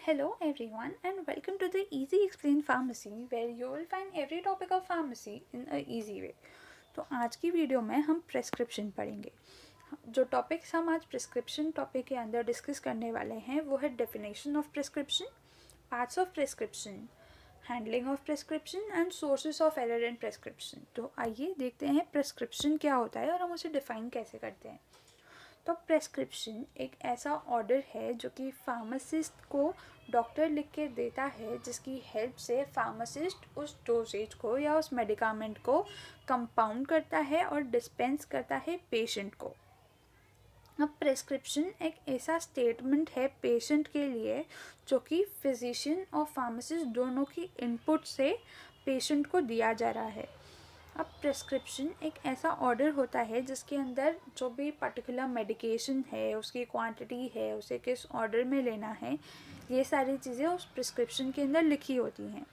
Hello everyone and welcome to the Easy Explain Pharmacy where you will find every topic of pharmacy in a easy way. तो आज की video में हम prescription पढ़ेंगे. जो topics हम आज प्रिस्क्रिप्शन टॉपिक के अंदर डिस्कस करने वाले हैं वो है definition of prescription, parts of prescription, handling of prescription and sources of error in prescription. तो आइए देखते हैं प्रिस्क्रिप्शन क्या होता है और हम उसे डिफ़ाइन कैसे करते हैं. तो प्रेस्क्रिप्शन एक ऐसा ऑर्डर है जो कि फार्मासिस्ट को डॉक्टर लिख के देता है, जिसकी हेल्प से फार्मासिस्ट उस डोजेज को या उस मेडिकामेंट को कंपाउंड करता है और डिस्पेंस करता है पेशेंट को. अब प्रेस्क्रिप्शन एक ऐसा स्टेटमेंट है पेशेंट के लिए जो कि फिजिशियन और फार्मासिस्ट दोनों की इनपुट से पेशेंट को दिया जा रहा है. अब प्रेस्क्रिप्शन एक ऐसा ऑर्डर होता है जिसके अंदर जो भी पर्टिकुलर मेडिकेशन है, उसकी क्वांटिटी है, उसे किस ऑर्डर में लेना है, ये सारी चीज़ें उस प्रिस्क्रिप्शन के अंदर लिखी होती हैं.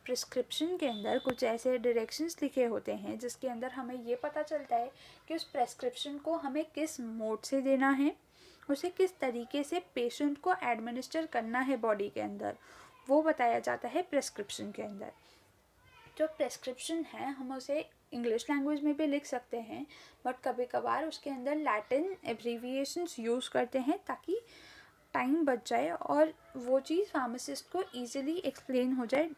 प्रिस्क्रिप्शन के अंदर कुछ ऐसे डायरेक्शंस लिखे होते हैं जिसके अंदर हमें ये पता चलता है कि उस प्रेस्क्रिप्शन को हमें किस मोड से देना है, उसे किस तरीके से पेशेंट को एडमिनिस्टर करना है बॉडी के अंदर, वो बताया जाता है प्रेस्क्रिप्शन के अंदर. जो प्रेस्क्रिप्शन है हम उसे इंग्लिश लैंग्वेज में भी लिख सकते हैं, बट कभी कभार उसके अंदर लैटिन एब्रीविएशंस यूज़ करते हैं ताकि टाइम बच जाए और वो चीज़ फार्मासिस्ट को ईजिली एक्सप्लेन हो जाए.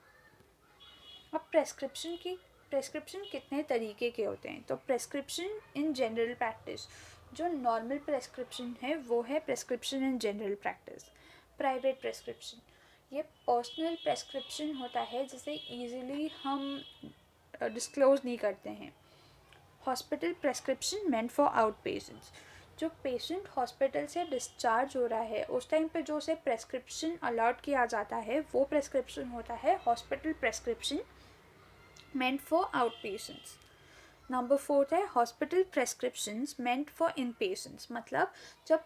अब प्रेस्क्रिप्शन कितने तरीके के होते हैं. तो प्रेस्क्रिप्शन इन जनरल प्रैक्टिस, जो नॉर्मल प्रेस्क्रिप्शन है वो है prescription in general practice. Private prescription, ये पर्सनल प्रेस्क्रिप्शन होता है जिसे ईजिली हम डिस्क्लोज नहीं करते हैं. Hospital prescription meant for out patients, जो पेशेंट हॉस्पिटल से डिस्चार्ज हो रहा है उस टाइम पे जो उसे प्रेस्क्रिप्शन अलॉट किया जाता है वो प्रेस्क्रिप्शन होता है hospital prescription meant for outpatients. Number 4 है hospital prescriptions meant for inpatients. मतलब जब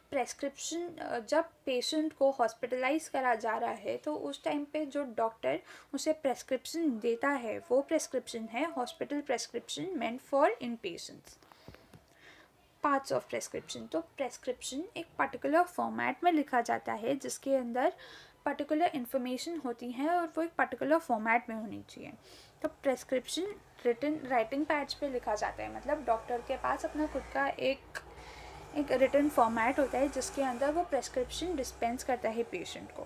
पेशेंट को हॉस्पिटलाइज करा जा रहा है तो उस टाइम पे जो डॉक्टर उसे प्रेस्क्रिप्शन देता है वो प्रेस्क्रिप्शन है hospital prescription meant for in patients. Parts of prescription, तो प्रेस्क्रिप्शन एक पर्टिकुलर फॉर्मेट में लिखा जाता है जिसके अंदर पर्टिकुलर इन्फॉर्मेशन होती है और वो एक पर्टिकुलर फॉर्मेट में होनी चाहिए. तो प्रेस्क्रिप्शन राइटिंग पैड्स पे लिखा जाता है, मतलब डॉक्टर के पास अपना खुद का एक रिटन फॉर्मेट होता है जिसके अंदर वो प्रेस्क्रिप्शन डिस्पेंस करता है पेशेंट को.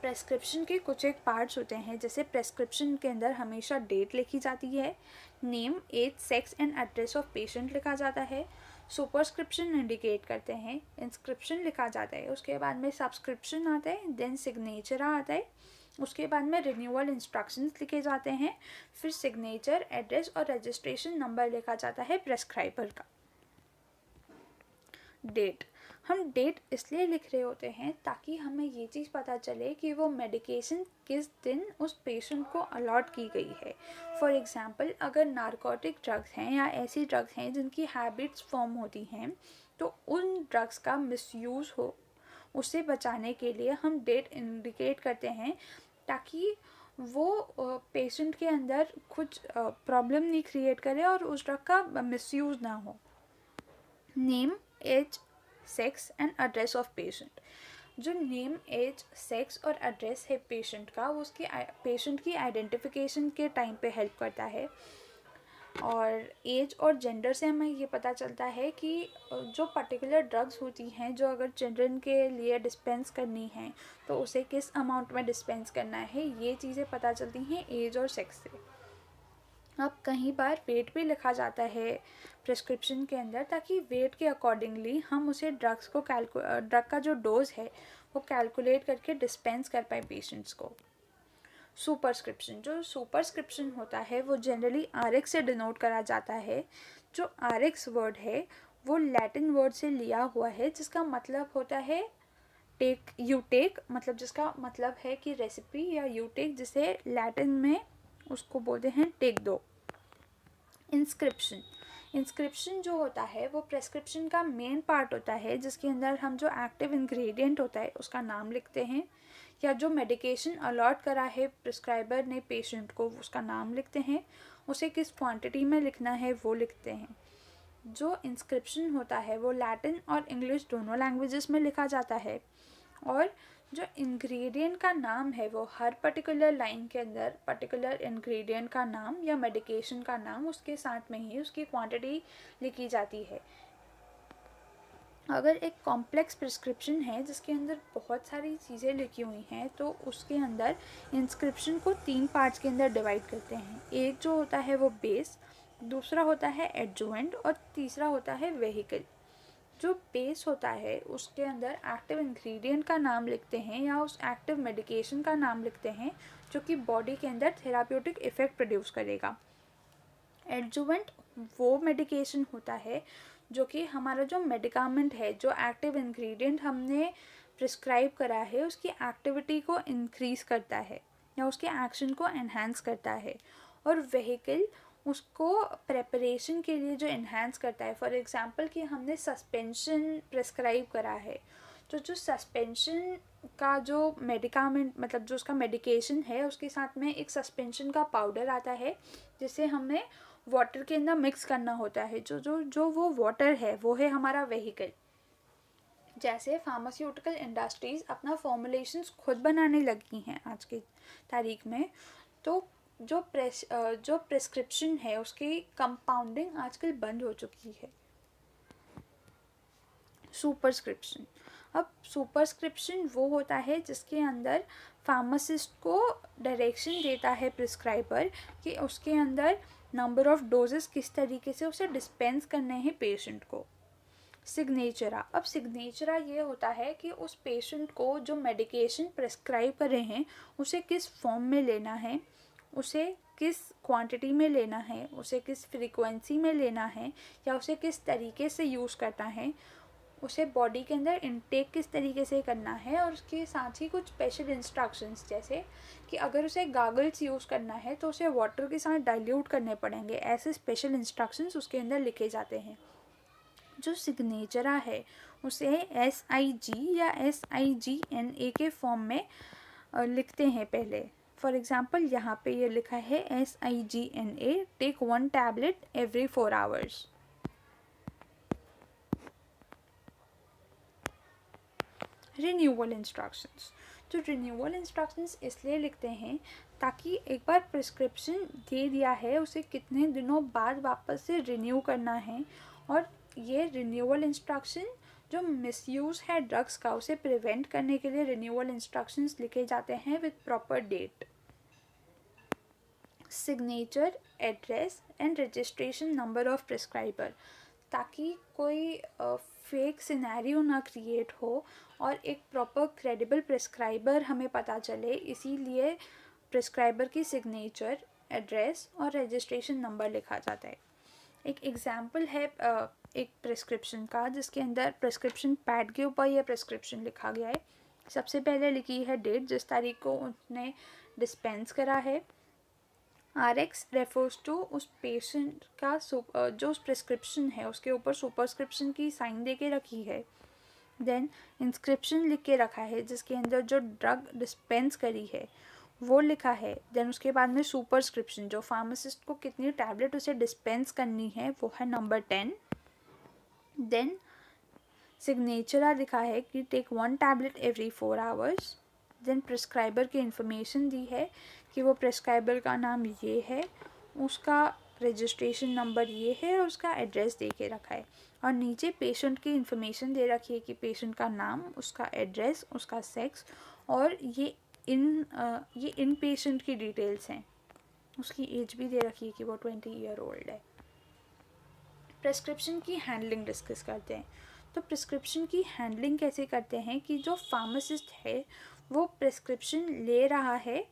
प्रेस्क्रिप्शन के कुछ एक पार्ट्स होते हैं, जैसे प्रेस्क्रिप्शन के अंदर हमेशा डेट लिखी जाती है, name, age, sex and address of patient लिखा जाता है, सुपरस्क्रिप्शन इंडिकेट करते हैं, इंस्क्रिप्शन लिखा जाता है, उसके बाद में सब्सक्रिप्शन आता है, देन सिग्नेचर आता है, उसके बाद में रिन्यूअल इंस्ट्रक्शंस लिखे जाते हैं, फिर सिग्नेचर, एड्रेस और रजिस्ट्रेशन नंबर लिखा जाता है प्रेस्क्राइबर का. डेट, हम डेट इसलिए लिख रहे होते हैं ताकि हमें ये चीज़ पता चले कि वो मेडिकेशन किस दिन उस पेशेंट को अलॉट की गई है. फॉर एग्ज़ाम्पल, अगर नारकोटिक ड्रग्स हैं या ऐसी ड्रग्स हैं जिनकी हैबिट्स फॉर्म होती हैं तो उन ड्रग्स का मिसयूज़ हो, उससे बचाने के लिए हम डेट इंडिकेट करते हैं ताकि वो पेशेंट के अंदर कुछ प्रॉब्लम नहीं क्रिएट करे और उस ड्रग का मिसयूज़ ना हो. Name, age, sex and address of patient, जो नेम, एज, सेक्स और एड्रेस है पेशेंट का वो उसकी पेशेंट की आइडेंटिफिकेशन के टाइम पे हेल्प करता है. और एज और जेंडर से हमें ये पता चलता है कि जो पर्टिकुलर ड्रग्स होती हैं जो अगर चिल्ड्रन के लिए डिस्पेंस करनी है तो उसे किस अमाउंट में डिस्पेंस करना है, ये चीज़ें पता चलती हैं एज और सेक्स से. अब कहीं बार वेट भी लिखा जाता है प्रिस्क्रिप्शन के अंदर ताकि वेट के अकॉर्डिंगली हम उसे ड्रग का जो डोज है वो कैलकुलेट करके डिस्पेंस कर पाए पेशेंट्स को. सुपरस्क्रिप्शन, जो सुपरस्क्रिप्शन होता है वो जनरली RX से डिनोट करा जाता है. जो RX वर्ड है वो लैटिन वर्ड से लिया हुआ है जिसका मतलब होता है यू टेक, मतलब जिसका मतलब है कि रेसिपी या यू टेक, जिसे लैटिन में उसको बोलते हैं टेक दो. इंस्क्रिप्शन जो होता है वो प्रेस्क्रिप्शन का मेन पार्ट होता है जिसके अंदर हम जो एक्टिव इंग्रेडिएंट होता है उसका नाम लिखते हैं, या जो मेडिकेशन अलॉट करा है प्रिस्क्राइबर ने पेशेंट को उसका नाम लिखते हैं, उसे किस क्वांटिटी में लिखना है वो लिखते हैं. जो इंस्क्रिप्शन होता है वो लैटिन और इंग्लिश दोनों लैंग्वेजेस में लिखा जाता है और जो इंग्रेडिएंट का नाम है वो हर पर्टिकुलर लाइन के अंदर पर्टिकुलर इंग्रेडिएंट का नाम या मेडिकेशन का नाम उसके साथ में ही उसकी क्वांटिटी लिखी जाती है। अगर एक कॉम्प्लेक्स प्रिस्क्रिप्शन है जिसके अंदर बहुत सारी चीज़ें लिखी हुई हैं तो उसके अंदर इंस्क्रिप्शन को 3 पार्ट्स के अंदर डिवाइड करते हैं। एक जो होता है वो बेस, दूसरा होता है एडजुवेंट और तीसरा होता है वेहिकल। जो बेस होता है उसके अंदर एक्टिव इंग्रेडिएंट का नाम लिखते हैं या उस एक्टिव मेडिकेशन का नाम लिखते हैं जो कि बॉडी के अंदर थेराप्यूटिक इफ़ेक्ट प्रोड्यूस करेगा। एडजुवेंट वो मेडिकेशन होता है जो कि हमारा जो मेडिकामेंट है, जो एक्टिव इंग्रेडिएंट हमने प्रिस्क्राइब करा है उसकी एक्टिविटी को इंक्रीज़ करता है या उसके एक्शन को एनहांस करता है। और वेहिकल उसको प्रेपरेशन के लिए जो इन्हांस करता है। फॉर एग्ज़ाम्पल कि हमने सस्पेंशन प्रिस्क्राइब करा है तो जो सस्पेंशन का जो मेडिकामेंट मतलब जो उसका मेडिकेशन है उसके साथ में एक सस्पेंशन का पाउडर आता है जिसे हमें वाटर के अंदर मिक्स करना होता है। जो वो वाटर है वो है हमारा वेहिकल। जैसे फार्मास्यूटिकल इंडस्ट्रीज़ अपना फॉर्मुलेशंस खुद बनाने लगी हैं आज की तारीख में, तो जो प्रिस्क्रिप्शन है उसकी कंपाउंडिंग आजकल बंद हो चुकी है। सुपरस्क्रिप्शन। अब सुपरस्क्रिप्शन वो होता है जिसके अंदर फार्मासिस्ट को डायरेक्शन देता है प्रिस्क्राइबर कि उसके अंदर नंबर ऑफ़ डोजेस किस तरीके से उसे डिस्पेंस करने हैं पेशेंट को। सिग्नेचरा। अब सिग्नेचरा ये होता है कि उस पेशेंट को जो मेडिकेशन प्रिस्क्राइब कर रहे हैं उसे किस फॉर्म में लेना है, उसे किस क्वांटिटी में लेना है, उसे किस फ्रीक्वेंसी में लेना है या उसे किस तरीके से यूज़ करना है, उसे बॉडी के अंदर इनटेक किस तरीके से करना है। और उसके साथ ही कुछ स्पेशल इंस्ट्रक्शंस जैसे कि अगर उसे गागल्स यूज़ करना है तो उसे वाटर के साथ डाइल्यूट करने पड़ेंगे। ऐसे स्पेशल इंस्ट्रक्शंस उसके अंदर लिखे जाते हैं। जो सिग्नेचरा है उसे SIG या SIGNA के फॉर्म में लिखते हैं पहले। फॉर एग्ज़ाम्पल यहाँ पे ये लिखा है SIGNA take 1 tablet every 4 hours. Renewal instructions. तो रिन्यूअल इंस्ट्रक्शंस इसलिए लिखते हैं ताकि एक बार प्रिस्क्रिप्शन दे दिया है उसे कितने दिनों बाद वापस से रिन्यू करना है। और ये रिन्यूअल इंस्ट्रक्शन जो मिसयूज़ है ड्रग्स का उसे प्रिवेंट करने के लिए रिन्यूअल इंस्ट्रक्शंस लिखे जाते हैं with proper date. Signature, address and registration number of prescriber, ताकि कोई फेक सिनेरियो ना क्रिएट हो और एक प्रॉपर क्रेडिबल प्रिस्क्राइबर हमें पता चले, इसीलिए प्रिस्क्राइबर की सिग्नेचर, एड्रेस और रजिस्ट्रेशन नंबर लिखा जाता है। एक एग्जाम्पल है एक प्रिस्क्रिप्शन का जिसके अंदर प्रिस्क्रिप्शन पैड के ऊपर यह प्रिस्क्रिप्शन लिखा गया है। सबसे पहले लिखी है डेट जिस तारीख को उसने डिस्पेंस करा है। RX रेफर्स टू उस पेशेंट का जो उस प्रिस्क्रिप्शन है उसके ऊपर सुपरस्क्रिप्शन की साइन दे के रखी है। देन इंस्क्रिप्शन लिख के रखा है जिसके अंदर जो ड्रग डिस्पेंस करी है वो लिखा है। देन उसके बाद में सुपरस्क्रिप्शन जो फार्मासिस्ट को कितनी टैबलेट उसे डिस्पेंस करनी है वो है नंबर 10। देन सिग्नेचरा लिखा है कि take 1 tablet every 4 hours. Then prescriber की इन्फॉर्मेशन दी है कि वो प्रिस्क्राइबर का नाम ये है, उसका रजिस्ट्रेशन नंबर ये है और उसका एड्रेस दे के रखा है। और नीचे पेशेंट की इन्फॉर्मेशन दे रखी है कि पेशेंट का नाम, उसका एड्रेस, उसका सेक्स और ये इन पेशेंट की डिटेल्स हैं। उसकी एज भी दे रखी है कि वो 20 ईयर ओल्ड है। प्रिस्क्रिप्शन की हैंडलिंग डिस्कस करते हैं। तो प्रिस्क्रिप्शन की हैंडलिंग कैसे करते हैं कि जो फार्मासिस्ट है वो प्रिस्क्रिप्शन ले रहा है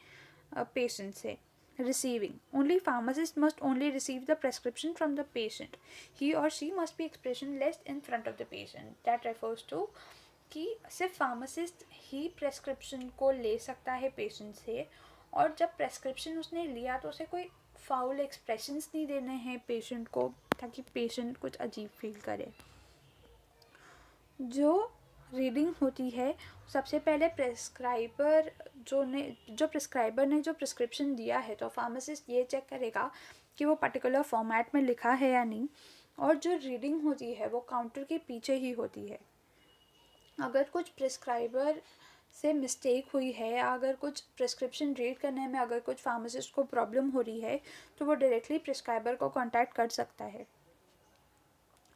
पेशेंट से। Receiving. Only pharmacist must only receive the prescription from the patient. He or she must be expressionless in front of the patient. That refers to कि सिर्फ फार्मासिस्ट ही प्रेस्क्रिप्शन को ले सकता है पेशेंट से। और जब प्रेस्क्रिप्शन उसने लिया तो उसे कोई फाउल एक्सप्रेशंस नहीं देने हैं पेशेंट को ताकि पेशेंट कुछ अजीब फील करे। जो रीडिंग होती है सबसे पहले जो प्रिस्क्राइबर ने जो प्रिस्क्रिप्शन दिया है तो फार्मासिस्ट ये चेक करेगा कि वो पर्टिकुलर फॉर्मेट में लिखा है या नहीं। और जो रीडिंग होती है वो काउंटर के पीछे ही होती है। अगर कुछ प्रिस्क्राइबर से मिस्टेक हुई है या अगर कुछ प्रिस्क्रिप्शन रीड करने में अगर कुछ फार्मासिस्ट को प्रॉब्लम हो रही है तो वो डायरेक्टली प्रिस्क्राइबर को कांटेक्ट कर सकता है।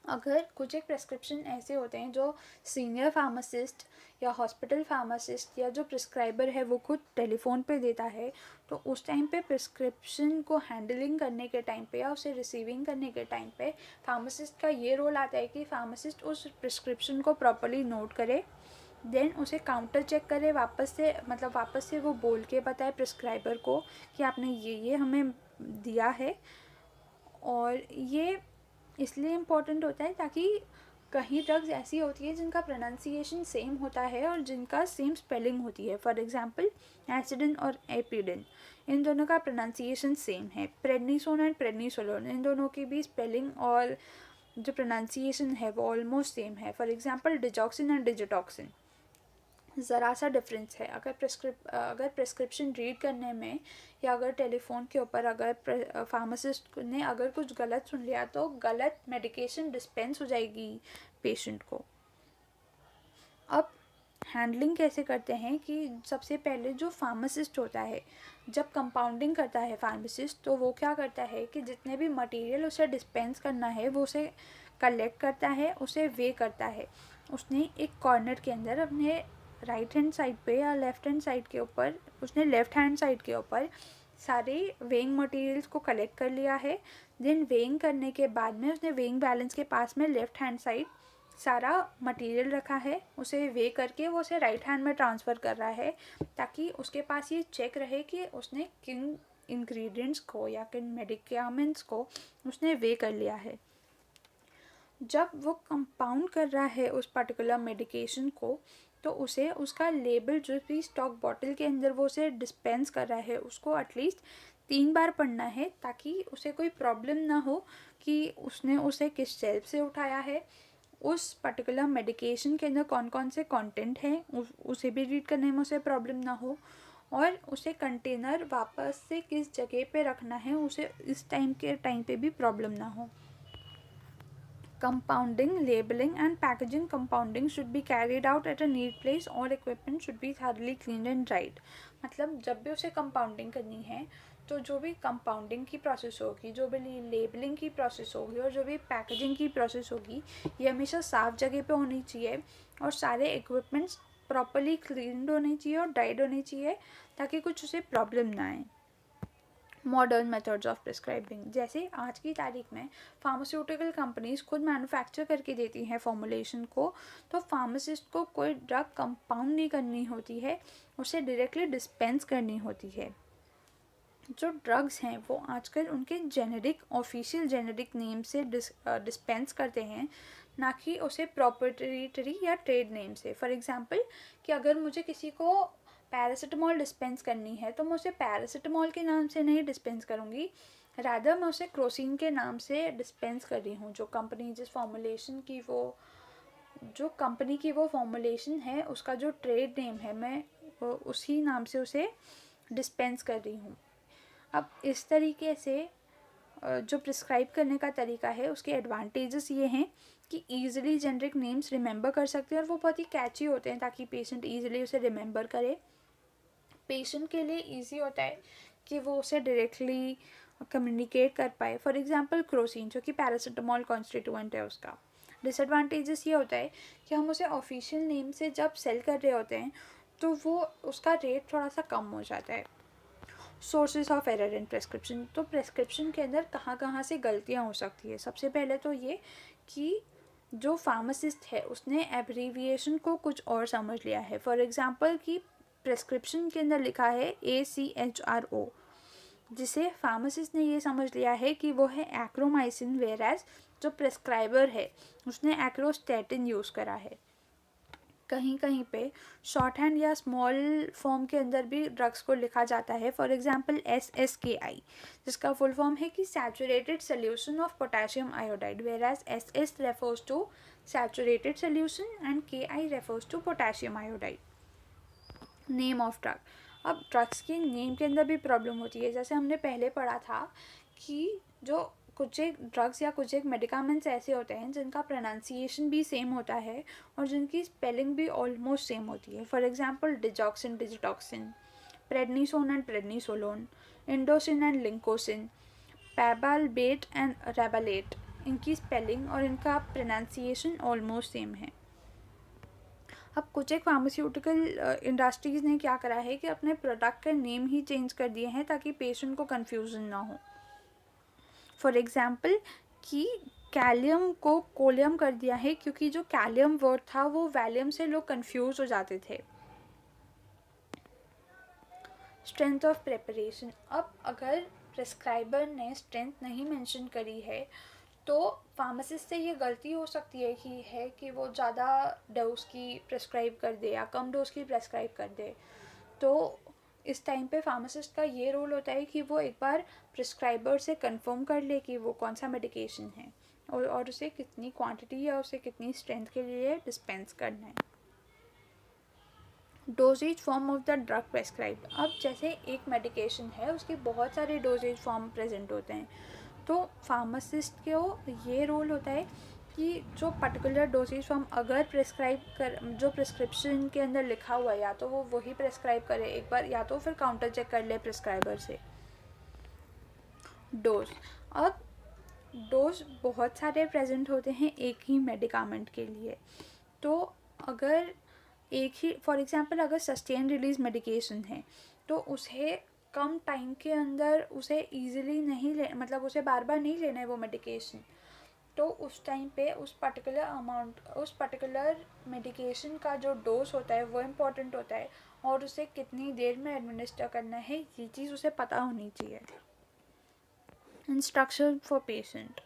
अगर कुछ एक प्रिस्क्रिप्शन ऐसे होते हैं जो सीनियर फार्मासिस्ट या हॉस्पिटल फार्मासिस्ट या जो प्रिस्क्राइबर है वो खुद टेलीफोन पे देता है, तो उस टाइम पे प्रिस्क्रिप्शन को हैंडलिंग करने के टाइम पे या उसे रिसीविंग करने के टाइम पे फार्मासिस्ट का ये रोल आता है कि फार्मासिस्ट उस प्रिस्क्रिप्शन को प्रॉपर्ली नोट करे, देन उसे काउंटर चेक करे, वापस से वो बोल के बताए प्रिस्क्राइबर को कि आपने ये हमें दिया है। और ये इसलिए इम्पोर्टेंट होता है ताकि कहीं ड्रग्स ऐसी होती है जिनका प्रोनाउंसिएशन सेम होता है और जिनका सेम स्पेलिंग होती है। फॉर एग्जांपल एसिडिन और एपिडिन, इन दोनों का प्रोनाउंसिएशन सेम है। प्रेडनिसोन एंड प्रेडनिसोलोन, इन दोनों की भी स्पेलिंग और जो प्रोनाउंसिएशन है वो ऑलमोस्ट सेम है। For example digoxin and digitoxin, ज़रा सा डिफरेंस है। अगर प्रिस्क्रिप्शन रीड करने में या अगर टेलीफोन के ऊपर अगर फार्मासिस्ट ने अगर कुछ गलत सुन लिया तो गलत मेडिकेशन डिस्पेंस हो जाएगी पेशेंट को। अब हैंडलिंग कैसे करते हैं कि सबसे पहले जो फार्मासिस्ट होता है, जब कंपाउंडिंग करता है फार्मासिस्ट, तो वो क्या करता है कि जितने भी मटेरियल उसे डिस्पेंस करना है वो उसे कलेक्ट करता है, उसे वे करता है। उसने एक कॉर्नर के अंदर अपने राइट हैंड साइड पे या लेफ़्ट हैंड साइड के ऊपर, उसने लेफ़्ट हैंड साइड के ऊपर सारे वेइंग मटेरियल्स को कलेक्ट कर लिया है। देन वेइंग करने के बाद में उसने वेइंग बैलेंस के पास में लेफ़्ट हैंड साइड सारा मटेरियल रखा है, उसे वे करके वो उसे राइट हैंड में ट्रांसफ़र कर रहा है ताकि उसके पास ये चेक रहे कि उसने किन इंग्रेडिएंट्स को या किन मेडिकामेंट्स को उसने वे कर लिया है। जब वो कंपाउंड कर रहा है उस पर्टिकुलर मेडिकेशन को, तो उसे उसका लेबल जो भी स्टॉक बॉटल के अंदर वो उसे डिस्पेंस कर रहा है उसको एटलीस्ट 3 बार पढ़ना है ताकि उसे कोई प्रॉब्लम ना हो कि उसने उसे किस शेल्फ से उठाया है, उस पर्टिकुलर मेडिकेशन के अंदर कौन कौन से कंटेंट हैं उसे भी रीड करने में उसे प्रॉब्लम ना हो, और उसे कंटेनर वापस से किस जगह पे रखना है उसे इस टाइम पे भी प्रॉब्लम ना हो। Compounding, labeling and packaging. Compounding should be carried out at a neat place. All equipment should be thoroughly cleaned and dried. मतलब जब भी उसे कंपाउंडिंग करनी है तो जो भी कंपाउंडिंग की प्रोसेस होगी, जो भी लेबलिंग की प्रोसेस होगी और जो भी पैकेजिंग की प्रोसेस होगी, ये हमेशा साफ़ जगह पे होनी चाहिए और सारे इक्विपमेंट्स प्रॉपरली क्लीन्ड होने चाहिए और ड्राइड होने चाहिए ताकि कुछ उसे प्रॉब्लम ना आए। मॉडर्न मेथड्स ऑफ प्रिस्क्राइबिंग, जैसे आज की तारीख में फार्मास्यूटिकल कंपनीज खुद मैन्युफैक्चर करके देती हैं फॉर्मुलेशन को, तो फार्मासिस्ट को कोई ड्रग कंपाउंड नहीं करनी होती है, उसे डायरेक्टली डिस्पेंस करनी होती है। जो ड्रग्स हैं वो आजकल उनके जेनेरिक ऑफिशियल जेनेरिक नेम से डिस्पेंस करते हैं, ना कि उसे प्रोप्राइटरी या ट्रेड नेम से। फॉर एग्जांपल कि अगर मुझे किसी को पैरासिटामॉल डिस्पेंस करनी है तो मैं उसे पैरासिटामॉल के नाम से नहीं डिस्पेंस करूँगी, रादर मैं उसे क्रोसिन के नाम से डिस्पेंस कर रही हूँ। जो कंपनी की वो फॉर्मुलेशन है उसका जो ट्रेड नेम है, मैं उसी नाम से उसे डिस्पेंस कर रही हूँ। अब इस तरीके से जो प्रिस्क्राइब करने का तरीका है उसके एडवांटेजेस ये हैं कि ईज़िली जेनरिक नेम्स रिमेंबर कर सकते हैं और वो बहुत ही कैची होते हैं ताकि पेशेंट ईज़िली उसे रिमेंबर करे। पेशेंट के लिए ईजी होता है कि वो उसे डायरेक्टली कम्युनिकेट कर पाए। फॉर एग्जांपल क्रोसिन जो कि पैरासिटामॉल कॉन्स्टिट्यूएंट है, उसका डिसएडवांटेजेस ये होता है कि हम उसे ऑफिशियल नेम से जब सेल कर रहे होते हैं तो वो उसका रेट थोड़ा सा कम हो जाता है। Sources of error in prescription, तो प्रेस्क्रिप्शन के अंदर कहाँ कहाँ से गलतियाँ हो सकती है। सबसे पहले तो ये कि जो फार्मासिस्ट है उसने एब्रीविएशन को कुछ और समझ लिया है। फॉर एग्जांपल कि प्रेस्क्रिप्शन के अंदर लिखा है ACHRO, जिसे फार्मासिस्ट ने ये समझ लिया है कि वो है एक्रोमाइसिन, वेयर एज जो प्रेस्क्राइबर है उसने एक्रोस्टेटिन यूज़ करा है। कहीं कहीं पे शॉर्ट हैंड या स्मॉल फॉर्म के अंदर भी ड्रग्स को लिखा जाता है। फॉर एग्जांपल SSKI, जिसका फुल फॉर्म है कि saturated solution of potassium iodide, whereas SS refers to saturated solution and KI refers to potassium iodide. Name of drug, अब ड्रग्स के नेम के अंदर भी प्रॉब्लम होती है। जैसे हमने पहले पढ़ा था कि जो कुछ एक ड्रग्स या कुछ एक मेडिकामेंट्स ऐसे होते हैं जिनका प्रोनाउंसिएशन भी सेम होता है और जिनकी स्पेलिंग भी ऑलमोस्ट सेम होती है. For example digoxin, digitoxin, prednisone and prednisolone, Indocin and Lincocin, pabalbet and rebalet. इनकी स्पेलिंग और इनका प्रोनाउंसिएशन ऑलमोस्ट सेम है. अब कुछ एक फार्मास्यूटिकल इंडस्ट्रीज़ ने क्या करा है कि अपने प्रोडक्ट का नेम ही चेंज कर दिए हैं ताकि पेशेंट को कन्फ्यूज़न ना हो. फॉर एग्ज़ाम्पल कि कैलियम को कोलियम कर दिया है क्योंकि जो कैलियम वर्ड था वो वैलियम से लोग कंफ्यूज हो जाते थे. Strength of preparation. अब अगर प्रिस्क्राइबर ने स्ट्रेंथ नहीं मेंशन करी है तो फार्मासिस्ट से ये गलती हो सकती है कि वो ज़्यादा डोज की प्रिस्क्राइब कर दे या कम डोज की प्रिस्क्राइब कर दे. तो इस टाइम पे फार्मासिस्ट का ये रोल होता है कि वो एक बार प्रिस्क्राइबर से कंफर्म कर ले कि वो कौन सा मेडिकेशन है और उसे कितनी क्वांटिटी या उसे कितनी स्ट्रेंथ के लिए डिस्पेंस करना है. Doses form of the drug prescribe. अब जैसे एक मेडिकेशन है उसके बहुत सारे डोजेज फॉर्म प्रेजेंट होते हैं. तो फार्मासिस्ट को ये रोल होता है कि जो पर्टिकुलर डोजेज फॉर्म अगर प्रेस्क्राइब कर जो प्रिस्क्रिप्शन के अंदर लिखा हुआ है या तो वो वही प्रेस्क्राइब करे एक बार या तो फिर काउंटर चेक कर ले प्रिस्क्राइबर से. डोज. अब डोज बहुत सारे प्रेजेंट होते हैं एक ही मेडिकामेंट के लिए. तो अगर एक ही फॉर एग्जांपल अगर सस्टेन रिलीज मेडिकेशन है तो उसे कम टाइम के अंदर उसे ईजिली नहीं मतलब उसे बार बार नहीं लेना है वो मेडिकेशन. तो उस टाइम पे उस पर्टिकुलर मेडिकेशन का जो डोज होता है वो इम्पोर्टेंट होता है और उसे कितनी देर में एडमिनिस्टर करना है ये चीज़ उसे पता होनी चाहिए. Instruction for patient.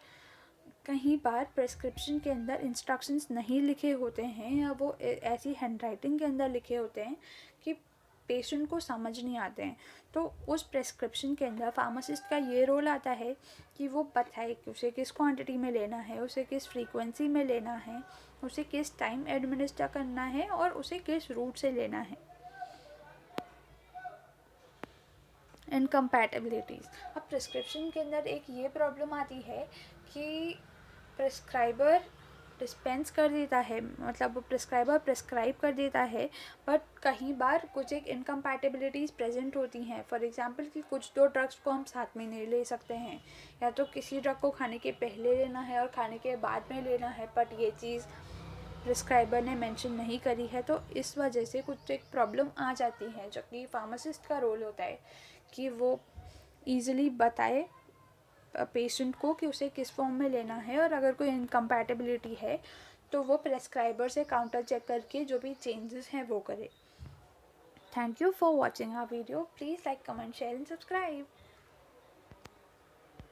कहीं बार प्रिस्क्रिप्शन के अंदर इंस्ट्रक्शंस नहीं लिखे होते हैं या वो ऐसी हैंडराइटिंग के अंदर लिखे होते हैं कि पेशेंट को समझ नहीं आते हैं. तो उस प्रिस्क्रिप्शन के अंदर फार्मासिस्ट का ये रोल आता है कि वो बताए कि उसे किस क्वांटिटी में लेना है, उसे किस फ्रीक्वेंसी में लेना है, उसे किस टाइम एडमिनिस्टर करना है और उसे किस रूट से लेना है. इनकम्पैटिबिलिटीज़. अब प्रिस्क्रिप्शन के अंदर एक ये प्रॉब्लम आती है कि प्रिस्क्राइबर डिस्पेंस कर देता है मतलब प्रिस्क्राइबर प्रिस्क्राइब कर देता है बट कहीं बार कुछ एक इनकम्पैटिबिलिटीज़ प्रेजेंट होती हैं. फॉर एग्जांपल कि कुछ दो ड्रग्स को हम साथ में नहीं ले सकते हैं या तो किसी ड्रग को खाने के पहले लेना है और खाने के बाद में लेना है बट ये चीज़ प्रिस्क्राइबर ने मेंशन नहीं करी है. तो इस वजह से कुछ एक प्रॉब्लम आ जाती है जो कि फार्मासिस्ट का रोल होता है कि वो ईज़िली बताए पेशेंट को कि उसे किस फॉर्म में लेना है और अगर कोई इनकम्पैटिबिलिटी है तो वो प्रेस्क्राइबर से काउंटर चेक करके जो भी चेंजेस हैं वो करे. Thank you for watching our video. Please like, comment, share and subscribe.